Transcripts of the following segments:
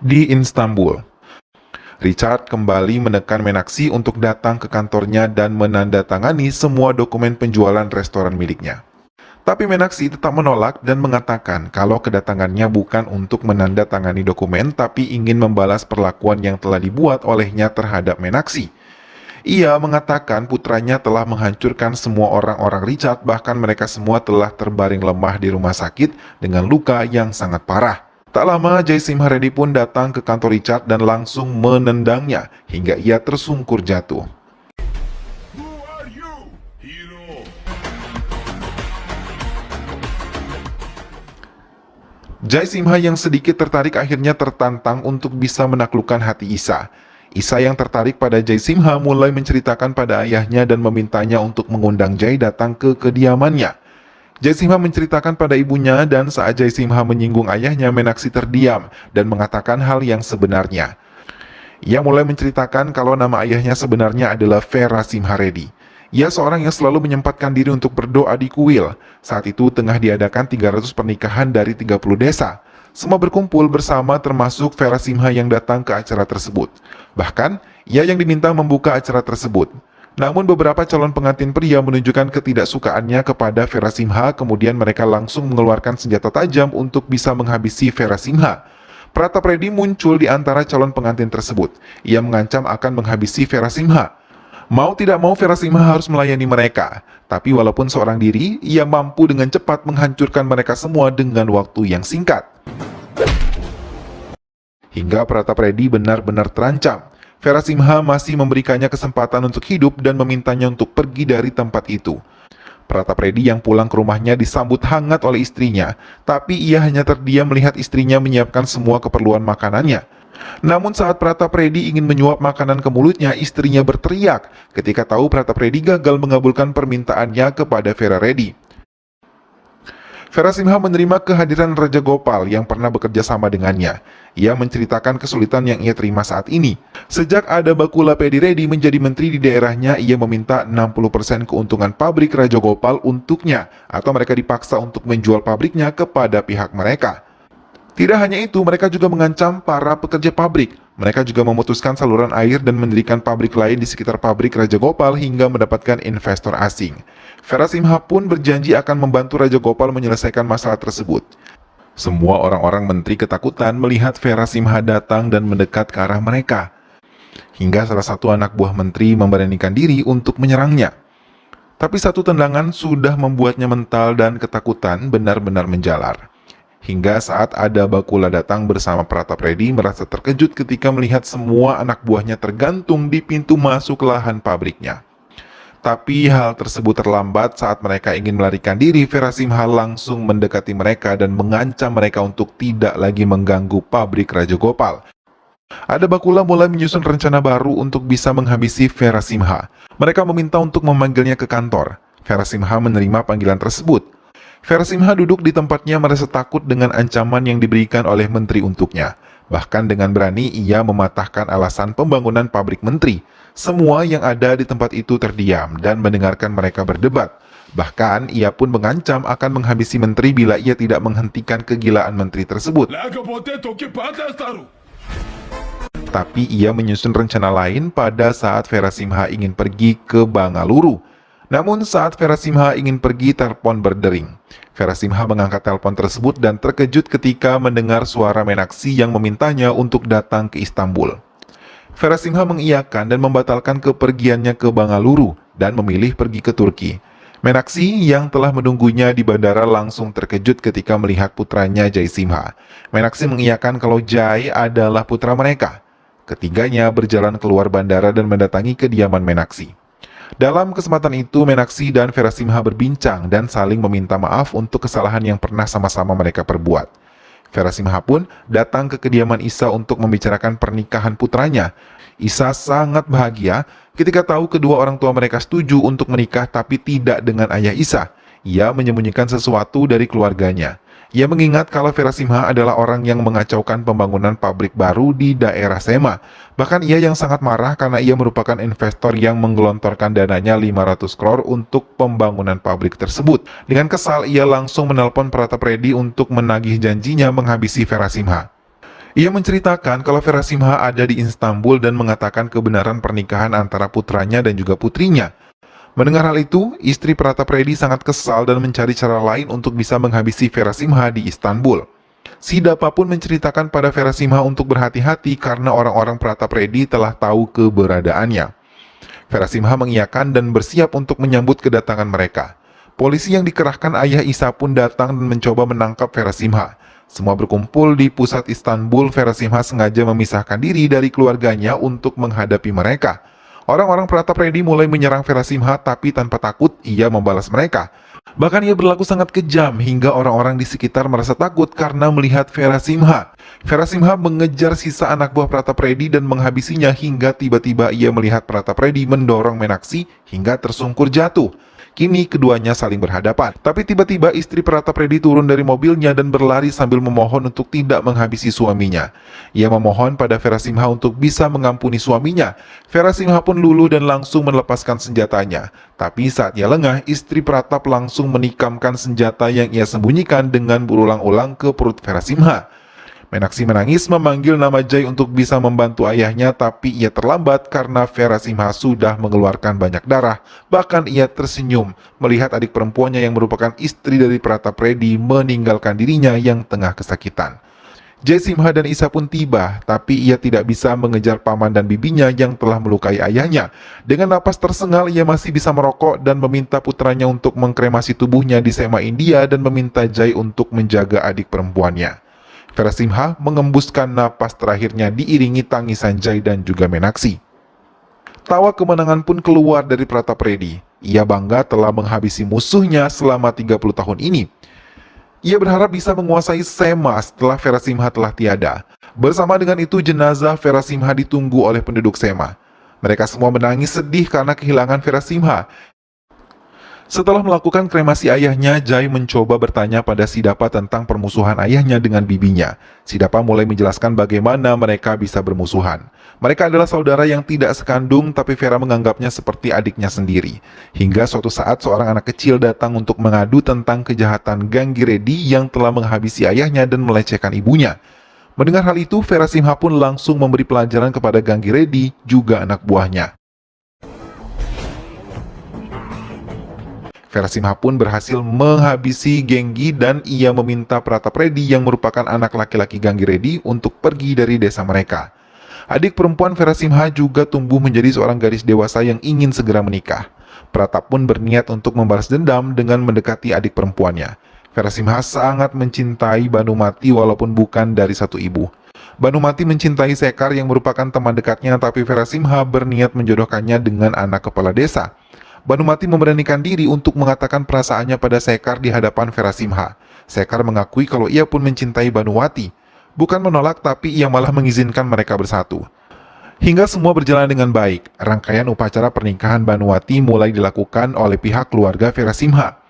Di Istanbul, Richard kembali menekan Meenakshi untuk datang ke kantornya dan menandatangani semua dokumen penjualan restoran miliknya. Tapi Meenakshi tetap menolak dan mengatakan kalau kedatangannya bukan untuk menandatangani dokumen, tapi ingin membalas perlakuan yang telah dibuat olehnya terhadap Meenakshi. Ia mengatakan putranya telah menghancurkan semua orang-orang Richard, bahkan mereka semua telah terbaring lemah di rumah sakit dengan luka yang sangat parah. Tak lama, Jai Simha Reddy pun datang ke kantor Richard dan langsung menendangnya hingga ia tersungkur jatuh. Who are you, hero? Jai Simha yang sedikit tertarik akhirnya tertantang untuk bisa menaklukkan hati Isa. Isa yang tertarik pada Jai Simha mulai menceritakan pada ayahnya dan memintanya untuk mengundang Jai datang ke kediamannya. Jai Simha menceritakan pada ibunya dan saat Jai Simha menyinggung ayahnya, Meenakshi terdiam dan mengatakan hal yang sebenarnya. Ia mulai menceritakan kalau nama ayahnya sebenarnya adalah Vera Simha Reddy. Ia seorang yang selalu menyempatkan diri untuk berdoa di kuil. Saat itu tengah diadakan 300 pernikahan dari 30 desa. Semua berkumpul bersama termasuk Vera Simha yang datang ke acara tersebut. Bahkan, ia yang diminta membuka acara tersebut. Namun beberapa calon pengantin pria menunjukkan ketidaksukaannya kepada Vera Simha, kemudian mereka langsung mengeluarkan senjata tajam untuk bisa menghabisi Vera Simha. Pratap Reddy muncul di antara calon pengantin tersebut. Ia mengancam akan menghabisi Vera Simha. Mau tidak mau Vera Simha harus melayani mereka. Tapi walaupun seorang diri, ia mampu dengan cepat menghancurkan mereka semua dengan waktu yang singkat. Hingga Pratap Reddy benar-benar terancam. Vera Simha masih memberikannya kesempatan untuk hidup dan memintanya untuk pergi dari tempat itu. Pratap Reddy yang pulang ke rumahnya disambut hangat oleh istrinya, tapi ia hanya terdiam melihat istrinya menyiapkan semua keperluan makanannya. Namun saat Pratap Reddy ingin menyuap makanan ke mulutnya, istrinya berteriak ketika tahu Pratap Reddy gagal mengabulkan permintaannya kepada Vera Reddy. Vera Simha menerima kehadiran Raja Gopal yang pernah bekerja sama dengannya. Ia menceritakan kesulitan yang ia terima saat ini. Sejak ada Bakula Pedi Reddy menjadi menteri di daerahnya, ia meminta 60% keuntungan pabrik Raja Gopal untuknya, atau mereka dipaksa untuk menjual pabriknya kepada pihak mereka. Tidak hanya itu, mereka juga mengancam para pekerja pabrik. Mereka juga memutuskan saluran air dan mendirikan pabrik lain di sekitar pabrik Raja Gopal hingga mendapatkan investor asing. Vera Simha pun berjanji akan membantu Raja Gopal menyelesaikan masalah tersebut. Semua orang-orang menteri ketakutan melihat Vera Simha datang dan mendekat ke arah mereka. Hingga salah satu anak buah menteri memberanikan diri untuk menyerangnya. Tapi satu tendangan sudah membuatnya mental dan ketakutan benar-benar menjalar. Hingga saat ada Bakula datang bersama Pratap Reddy merasa terkejut ketika melihat semua anak buahnya tergantung di pintu masuk lahan pabriknya. Tapi hal tersebut terlambat saat mereka ingin melarikan diri. Vera Simha langsung mendekati mereka dan mengancam mereka untuk tidak lagi mengganggu pabrik Raja Gopal. Ada Bakula mulai menyusun rencana baru untuk bisa menghabisi Vera Simha. Mereka meminta untuk memanggilnya ke kantor. Vera Simha menerima panggilan tersebut. Vera Simha duduk di tempatnya merasa takut dengan ancaman yang diberikan oleh menteri untuknya. Bahkan dengan berani ia mematahkan alasan pembangunan pabrik menteri. Semua yang ada di tempat itu terdiam dan mendengarkan mereka berdebat. Bahkan ia pun mengancam akan menghabisi menteri bila ia tidak menghentikan kegilaan menteri tersebut. Tapi ia menyusun rencana lain pada saat Vera Simha ingin pergi ke Bangalore. Namun saat Vera Simha ingin pergi, telepon berdering. Vera Simha mengangkat telepon tersebut dan terkejut ketika mendengar suara Meenakshi yang memintanya untuk datang ke Istanbul. Vera Simha mengiyakan dan membatalkan kepergiannya ke Bangalore dan memilih pergi ke Turki. Meenakshi yang telah menunggunya di bandara langsung terkejut ketika melihat putranya Jai Simha. Meenakshi mengiyakan kalau Jai adalah putra mereka. Ketiganya berjalan keluar bandara dan mendatangi kediaman Meenakshi. Dalam kesempatan itu, Meenakshi dan Vera Simha berbincang dan saling meminta maaf untuk kesalahan yang pernah sama-sama mereka perbuat. Vera Simha pun datang ke kediaman Isa untuk membicarakan pernikahan putranya. Isa sangat bahagia ketika tahu kedua orang tua mereka setuju untuk menikah, tapi tidak dengan ayah Isa. Ia menyembunyikan sesuatu dari keluarganya. Ia mengingat kalau Vera Simha adalah orang yang mengacaukan pembangunan pabrik baru di daerah Sema. Bahkan ia yang sangat marah karena ia merupakan investor yang menggelontorkan dananya 500 crore untuk pembangunan pabrik tersebut. Dengan kesal, ia langsung menelpon Pratap Reddy untuk menagih janjinya menghabisi Vera Simha. Ia menceritakan kalau Verasimha ada di Istanbul dan mengatakan kebenaran pernikahan antara putranya dan juga putrinya. Mendengar hal itu, istri Pratapredi sangat kesal dan mencari cara lain untuk bisa menghabisi Verasimha di Istanbul. Si Dapa pun menceritakan pada Verasimha untuk berhati-hati karena orang-orang Pratapredi telah tahu keberadaannya. Verasimha mengiyakan dan bersiap untuk menyambut kedatangan mereka. Polisi yang dikerahkan ayah Isa pun datang dan mencoba menangkap Verasimha. Semua berkumpul di pusat Istanbul. Verasimha sengaja memisahkan diri dari keluarganya untuk menghadapi mereka. Orang-orang Pratapredi mulai menyerang Verasimha, tapi tanpa takut ia membalas mereka. Bahkan ia berlaku sangat kejam hingga orang-orang di sekitar merasa takut karena melihat Verasimha. Verasimha mengejar sisa anak buah Pratapredi dan menghabisinya hingga tiba-tiba ia melihat Pratapredi mendorong Menaksi hingga tersungkur jatuh. Kini keduanya saling berhadapan. Tapi tiba-tiba istri Pratapredi turun dari mobilnya dan berlari sambil memohon untuk tidak menghabisi suaminya. Ia memohon pada Verasimha untuk bisa mengampuni suaminya. Verasimha pun luluh dan langsung melepaskan senjatanya. Tapi saat ia lengah, istri Pratap langsung menikamkan senjata yang ia sembunyikan dengan berulang-ulang ke perut Verasimha. Menaksi menangis memanggil nama Jai untuk bisa membantu ayahnya, tapi ia terlambat karena Verasimha sudah mengeluarkan banyak darah. Bahkan ia tersenyum melihat adik perempuannya yang merupakan istri dari Pratapredi meninggalkan dirinya yang tengah kesakitan. Jai Simha dan Isa pun tiba, tapi ia tidak bisa mengejar paman dan bibinya yang telah melukai ayahnya. Dengan napas tersengal, ia masih bisa merokok dan meminta putranya untuk mengkremasi tubuhnya di Sema India dan meminta Jai untuk menjaga adik perempuannya. Verasimha mengembuskan napas terakhirnya diiringi tangisan Jai dan juga Menaksi. Tawa kemenangan pun keluar dari Pratapredi. Ia bangga telah menghabisi musuhnya selama 30 tahun ini. Ia berharap bisa menguasai Sema setelah Verasimha telah tiada. Bersama dengan itu, jenazah Verasimha ditunggu oleh penduduk Sema. Mereka semua menangis sedih karena kehilangan Verasimha. Setelah melakukan kremasi ayahnya, Jai mencoba bertanya pada Sidapa tentang permusuhan ayahnya dengan bibinya. Sidapa mulai menjelaskan bagaimana mereka bisa bermusuhan. Mereka adalah saudara yang tidak sekandung, tapi Vera menganggapnya seperti adiknya sendiri. Hingga suatu saat seorang anak kecil datang untuk mengadu tentang kejahatan Ganggiredi yang telah menghabisi ayahnya dan melecehkan ibunya. Mendengar hal itu, Verasimha pun langsung memberi pelajaran kepada Ganggiredi, juga anak buahnya. Verasimha pun berhasil menghabisi Genggi dan ia meminta Pratapredi yang merupakan anak laki-laki Ganggiredi untuk pergi dari desa mereka. Adik perempuan Verasimha juga tumbuh menjadi seorang gadis dewasa yang ingin segera menikah. Pratap pun berniat untuk membalas dendam dengan mendekati adik perempuannya. Verasimha sangat mencintai Banumati walaupun bukan dari satu ibu. Banumati mencintai Sekar yang merupakan teman dekatnya, tapi Verasimha berniat menjodohkannya dengan anak kepala desa. Banumati memberanikan diri untuk mengatakan perasaannya pada Sekar di hadapan Verasimha. Sekar mengakui kalau ia pun mencintai Banuwati. Bukan menolak, tapi ia malah mengizinkan mereka bersatu. Hingga semua berjalan dengan baik, rangkaian upacara pernikahan Banuwati mulai dilakukan oleh pihak keluarga Verasimha.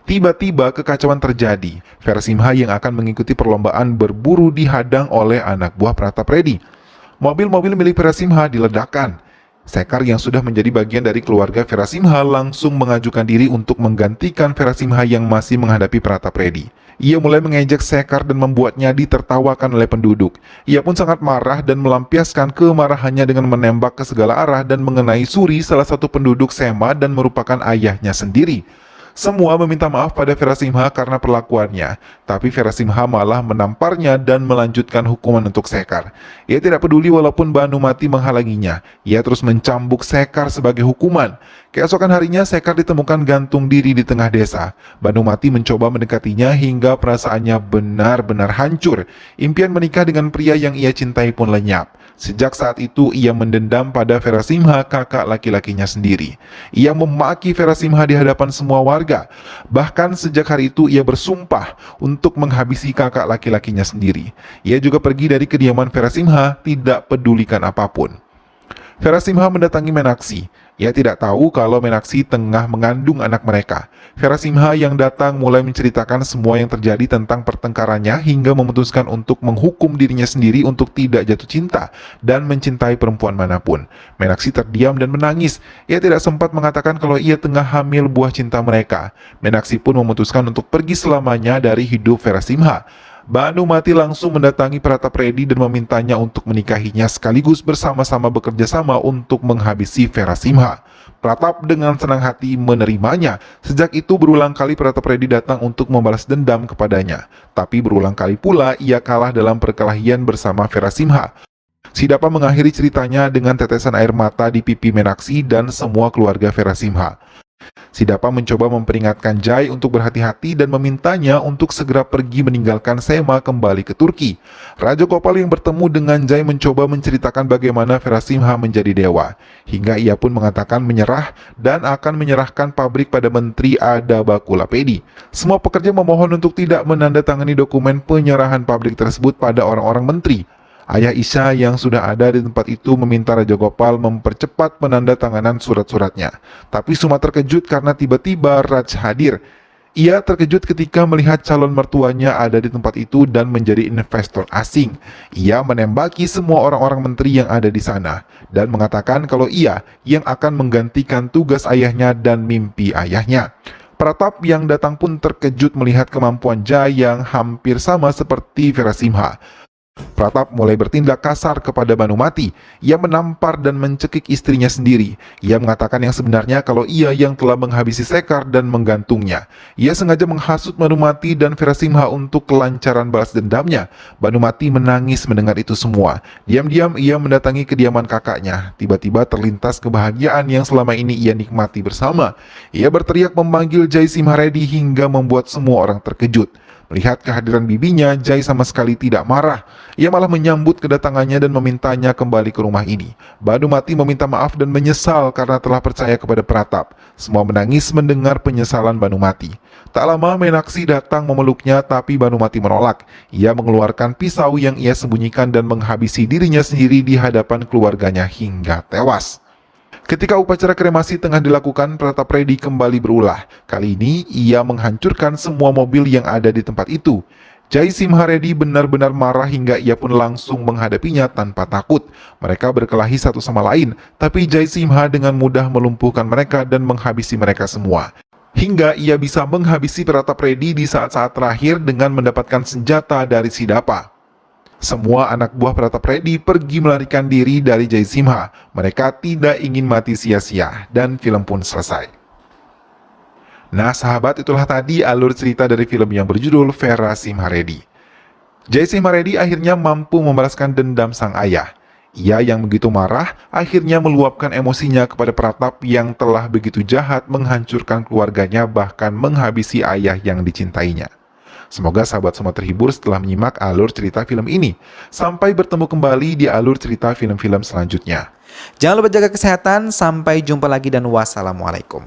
Tiba-tiba kekacauan terjadi. Verasimha yang akan mengikuti perlombaan berburu dihadang oleh anak buah Pratapredi. Mobil-mobil milik Verasimha diledakkan. Sekar yang sudah menjadi bagian dari keluarga Verasimha langsung mengajukan diri untuk menggantikan Verasimha yang masih menghadapi Pratapredi. Ia mulai mengejek Sekar dan membuatnya ditertawakan oleh penduduk. Ia pun sangat marah dan melampiaskan kemarahannya dengan menembak ke segala arah dan mengenai Suri, salah satu penduduk Sema dan merupakan ayahnya sendiri. Semua meminta maaf pada Verasimha karena perlakuannya, tapi Verasimha malah menamparnya dan melanjutkan hukuman untuk Sekar. Ia tidak peduli walaupun Banumati menghalanginya. Ia terus mencambuk Sekar sebagai hukuman. Keesokan harinya Sekar ditemukan gantung diri di tengah desa. Banumati mencoba mendekatinya hingga perasaannya benar-benar hancur. Impian menikah dengan pria yang ia cintai pun lenyap. Sejak saat itu ia mendendam pada Verasimha, kakak laki-lakinya sendiri. Ia memaki Verasimha di hadapan semua warga. Bahkan sejak hari itu ia bersumpah untuk menghabisi kakak laki-lakinya sendiri. Ia juga pergi dari kediaman Verasimha, tidak pedulikan apapun. Verasimha mendatangi Menaksi. Ia tidak tahu kalau Menaksi tengah mengandung anak mereka. Verasimha yang datang mulai menceritakan semua yang terjadi tentang pertengkarannya hingga memutuskan untuk menghukum dirinya sendiri untuk tidak jatuh cinta dan mencintai perempuan manapun. Menaksi terdiam dan menangis. Ia tidak sempat mengatakan kalau ia tengah hamil buah cinta mereka. Menaksi pun memutuskan untuk pergi selamanya dari hidup Verasimha. Banumati langsung mendatangi Pratap Reddy dan memintanya untuk menikahinya sekaligus bersama-sama bekerja sama untuk menghabisi Vera Simha. Pratap dengan senang hati menerimanya. Sejak itu berulang kali Pratap Reddy datang untuk membalas dendam kepadanya. Tapi berulang kali pula ia kalah dalam perkelahian bersama Vera Simha. Sidapa mengakhiri ceritanya dengan tetesan air mata di pipi Meenakshi dan semua keluarga Vera Simha. Sidapa mencoba memperingatkan Jai untuk berhati-hati dan memintanya untuk segera pergi meninggalkan Sema kembali ke Turki. Raja Gopal yang bertemu dengan Jai mencoba menceritakan bagaimana Vera Simha menjadi dewa. Hingga ia pun mengatakan menyerah dan akan menyerahkan pabrik pada Menteri Adabakulapedi. Semua pekerja memohon untuk tidak menandatangani dokumen penyerahan pabrik tersebut pada orang-orang menteri. Ayah Isha yang sudah ada di tempat itu meminta Raja Gopal mempercepat penandatanganan surat-suratnya. Tapi Suma terkejut karena tiba-tiba Raj hadir. Ia terkejut ketika melihat calon mertuanya ada di tempat itu dan menjadi investor asing. Ia menembaki semua orang-orang menteri yang ada di sana dan mengatakan kalau ia yang akan menggantikan tugas ayahnya dan mimpi ayahnya. Pratap yang datang pun terkejut melihat kemampuan Jai yang hampir sama seperti Vera Simha. Pratap mulai bertindak kasar kepada Banumati. Ia menampar dan mencekik istrinya sendiri. Ia mengatakan yang sebenarnya kalau ia yang telah menghabisi Sekar dan menggantungnya. Ia sengaja menghasut Banumati dan Vera Simha untuk kelancaran balas dendamnya. Banumati menangis mendengar itu semua. Diam-diam ia mendatangi kediaman kakaknya. Tiba-tiba terlintas kebahagiaan yang selama ini ia nikmati bersama. Ia berteriak memanggil Jai Simha Reddy hingga membuat semua orang terkejut. Melihat kehadiran bibinya, Jai sama sekali tidak marah. Ia malah menyambut kedatangannya dan memintanya kembali ke rumah ini. Banumati meminta maaf dan menyesal karena telah percaya kepada Pratap. Semua menangis mendengar penyesalan Banumati. Tak lama Meenakshi datang memeluknya, tapi Banumati menolak. Ia mengeluarkan pisau yang ia sembunyikan dan menghabisi dirinya sendiri di hadapan keluarganya hingga tewas. Ketika upacara kremasi tengah dilakukan, Pratap Reddy kembali berulah. Kali ini, ia menghancurkan semua mobil yang ada di tempat itu. Jai Simha Reddy benar-benar marah hingga ia pun langsung menghadapinya tanpa takut. Mereka berkelahi satu sama lain, tapi Jai Simha dengan mudah melumpuhkan mereka dan menghabisi mereka semua. Hingga ia bisa menghabisi Pratap Reddy di saat-saat terakhir dengan mendapatkan senjata dari Sidapa. Semua anak buah Pratap Reddy pergi melarikan diri dari Jai Simha. Mereka tidak ingin mati sia-sia dan film pun selesai. Nah sahabat, itulah tadi alur cerita dari film yang berjudul Vera Simha Reddy. Jai Simha Reddy akhirnya mampu membalaskan dendam sang ayah. Ia yang begitu marah akhirnya meluapkan emosinya kepada Pratap yang telah begitu jahat menghancurkan keluarganya bahkan menghabisi ayah yang dicintainya. Semoga sahabat semua terhibur setelah menyimak alur cerita film ini. Sampai bertemu kembali di alur cerita film-film selanjutnya. Jangan lupa jaga kesehatan, sampai jumpa lagi dan wassalamualaikum.